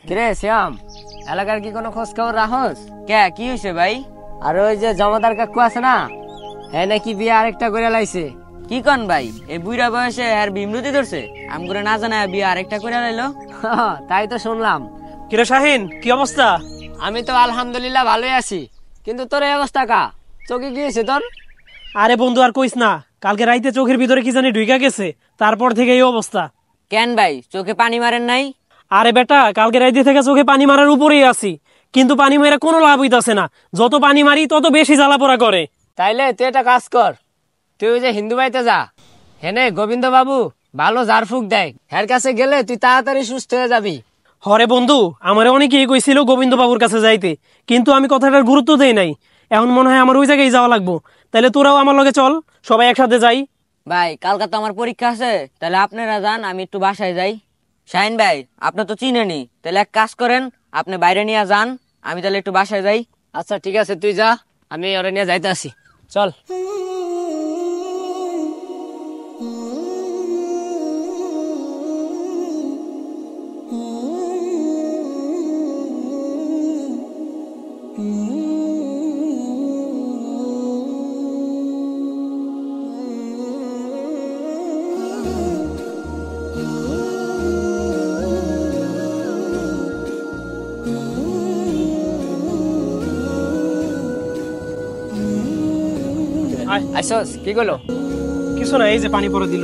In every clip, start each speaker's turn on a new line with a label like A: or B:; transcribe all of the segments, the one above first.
A: কিরে শ্যাম, এলাকার কি কোনো খোঁজ খবর রাখস?
B: কে কি হয়েছে ভাই?
A: আর ওই যে জমাদার কাকু আছে না, হ্যাঁ নাকি বিয়ে আরেকটা করে লাইছে।
B: কি কন ভাই, এই বুড়া বয়সে আর বিমরতি ধরছে? আম করে না জানা বিয়ে আরেকটা করে লাইলো।
A: তাই তো শুনলাম।
C: কিরে শাহিন, কি অবস্থা?
A: আমি তো আলহামদুলিল্লাহ ভালোই আছি, কিন্তু তোর এই অবস্থা কা? চোখে কি হয়েছে তোর?
C: আরে বন্ধু আর কইস না, কালকে রাইতে চোখের ভিতরে কি জানি ঢুইকা গেছে, তারপর থেকে এই অবস্থা।
B: কেন ভাই, চোখে পানি মারেন নাই?
C: আরে বেটা, কালকে রাইতে থেকে চোখে পানি মারার উপরেই আছি, কিন্তু পানি মেরে কোনো লাভ হইতাছে না। যত পানি মারি তত বেশি জ্বালা পোড়া করে।
A: তাইলে তুই একটা কাজ কর, তুই ওই যে হিন্দু বাড়িতে যা, হেনে গোবিন্দ বাবু ভালো ঝাড়ফুঁক দেয়, হের কাছে গেলে তুই তাড়াতাড়ি সুস্থ হয়ে যাবি।
C: হরে বন্ধু, আমারে অনেকেই কইছিল গোবিন্দ বাবুর কাছে যাইতে, কিন্তু আমি কথাটার গুরুত্ব দেই নাই। এখন মনে হয় আমার ওই জায়গায় যাওয়া লাগবো। তাইলে তোরাও আমার লগে চল, সবাই একসাথে যাই।
B: ভাই কালকে তো আমার পরীক্ষা আছে, তাহলে আপনারা যান, আমি একটু বাসায় যাই। শাহিন ভাই, আপনি তো চিনেনি, তাহলে এক কাজ করেন, আপনি বাইরে নিয়ে যান, আমি তাহলে একটু বাসায় যাই।
A: আচ্ছা ঠিক আছে, তুই যা, আমি ওরে নিয়ে যাইতে আসি, চল। আইসস, কি করলো?
C: কিছু না, এই যে পানি পরে দিল।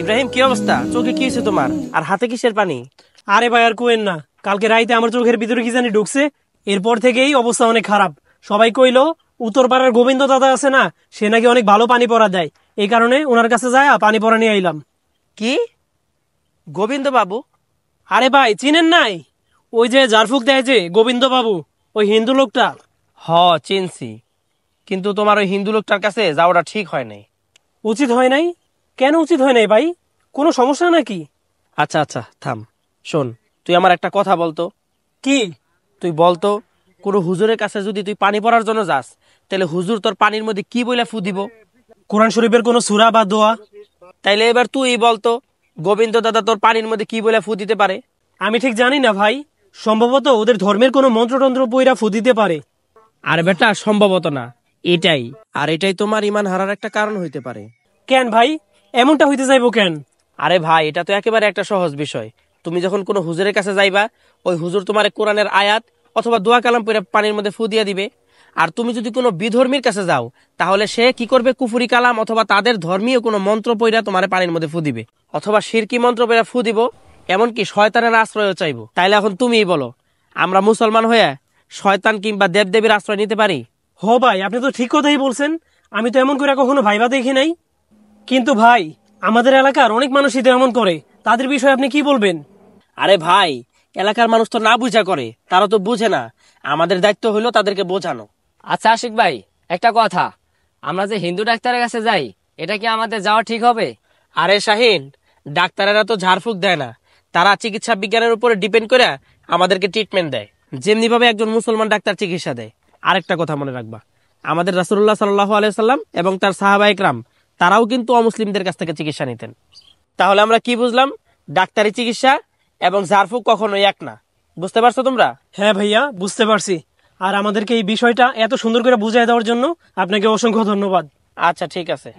D: ইব্রাহিম, কি অবস্থা? চোখে কি হয়েছে তোমার? আর হাতে কিসের পানি?
C: আরে ভাই আর কোয়েন না, কালকে রাইতে আমার চোখের ভিতরে কি জানি ঢুকছে, এরপর থেকেই অবস্থা অনেক খারাপ। সবাই কইলো উত্তর পাড়ার গোবিন্দ দাদা আছে না, সে নাকি অনেক ভালো পানি পড়া দেয়, এই কারণে ওনার কাছে যায় পানি পড়া নিয়ে আইলাম।
D: কি? গোবিন্দ বাবু?
C: আরে ভাই চিনেন নাই? ওই যে ঝাড়ফুঁক দেয় যে গোবিন্দ বাবু, ওই হিন্দু লোকটা।
D: হ, চিনছি, কিন্তু তোমার ওই হিন্দু লোকটার কাছে যাওয়াটা ঠিক হয় নাই।
C: উচিত হয় নাই? কেন উচিত হয় নাই ভাই? কোনো সমস্যা নাকি?
D: আচ্ছা আচ্ছা, থাম, শোন, তুই আমার একটা কথা বলতো।
C: কি?
D: তুই বলতো, কোনো হুজুরের কাছে যদি তুই পানি পড়ার জন্য যাস, তাহলে হুজুর তোর পানির মধ্যে কি বইলা ফু দিব?
C: কোরআন শরীফের কোনো সূরা বা দোয়া?
D: তাইলে এবার তুই বলতো, গোবিন্দ দাদা তোর পানির মধ্যে কি বইলা ফু দিতে পারে?
C: আমি ঠিক জানি না ভাই, সম্ভবত ওদের ধর্মের কোনো মন্ত্রতন্ত্র বইরা ফু দিতে পারে।
D: আর বেটা, সম্ভবত না, এটাই। আর এটাই তোমার ইমান হারার একটা কারণ হইতে পারে।
C: কেন ভাই, এমনটা হইতে যাইবো কেন?
D: আরে ভাই, এটা তো একেবারে একটা সহজ বিষয়। তুমি যখন কোনো হুজুরের কাছে যাইবা, ওই হুজুর তোমার কোরআনের আয়াত অথবা দোয়া কালাম পড়ে পানির মধ্যে ফু দিয়া দিবে। আর তুমি যদি কোনো বিধর্মীর কাছে যাও, তাহলে সে কি করবে? কুফুরি কালাম অথবা তাদের ধর্মীয় কোনো মন্ত্র পড়া তোমার পানির মধ্যে ফু দিবে, অথবা শিরকি মন্ত্র পড়া ফু দিব, এমনকি শয়তানের আশ্রয়ও চাইবো। তাইলে এখন তুমিই বলো, আমরা মুসলমান হয়ে শয়তান কিংবা দেবদেবীর আশ্রয় নিতে পারি?
C: হো ভাই, আপনি তো ঠিক কথাই বলছেন, আমি তো এমন করে কখনো ভাইবা দেখি নাই। কিন্তু ভাই, আমাদের এলাকার অনেক মানুষই তো এমন করে, তাদের বিষয়ে আপনি কি বলবেন?
D: আরে ভাই, এলাকার মানুষ তো না বুঝা করে, তারা তো বুঝে না। আমাদের দায়িত্ব হলো তাদেরকে বোঝানো।
A: আচ্ছা আশিক ভাই, একটা কথা, আমরা যে হিন্দু ডাক্তারের কাছে যাই, এটা কি আমাদের যাওয়া ঠিক হবে?
D: আরে শাহিন, ডাক্তারেরা তো ঝাড়ফুঁক দেয় না, তারা চিকিৎসা বিজ্ঞানের উপরে ডিপেন্ড করে আমাদেরকে ট্রিটমেন্ট দেয়, যেমনি ভাবে একজন মুসলমান ডাক্তার চিকিৎসা দেয়। আরেকটা কথা মনে রাখবা, আমাদের রাসূলুল্লাহ সাল্লাল্লাহু আলাইহি সাল্লাম এবং তার সাহাবা ইকরাম, তারাও কিন্তু অমুসলিমদের কাছ থেকে চিকিৎসা নিতেন। তাহলে আমরা কি বুঝলাম? ডাক্তারি চিকিৎসা এবং ঝাড়ফুঁক কখনোই এক না। বুঝতে পারছো তোমরা?
C: হ্যাঁ ভাইয়া, বুঝতে পারছি। আর আমাদেরকে এই বিষয়টা এত সুন্দর করে বুঝিয়ে দেওয়ার জন্য আপনাকে অসংখ্য ধন্যবাদ।
D: আচ্ছা ঠিক আছে।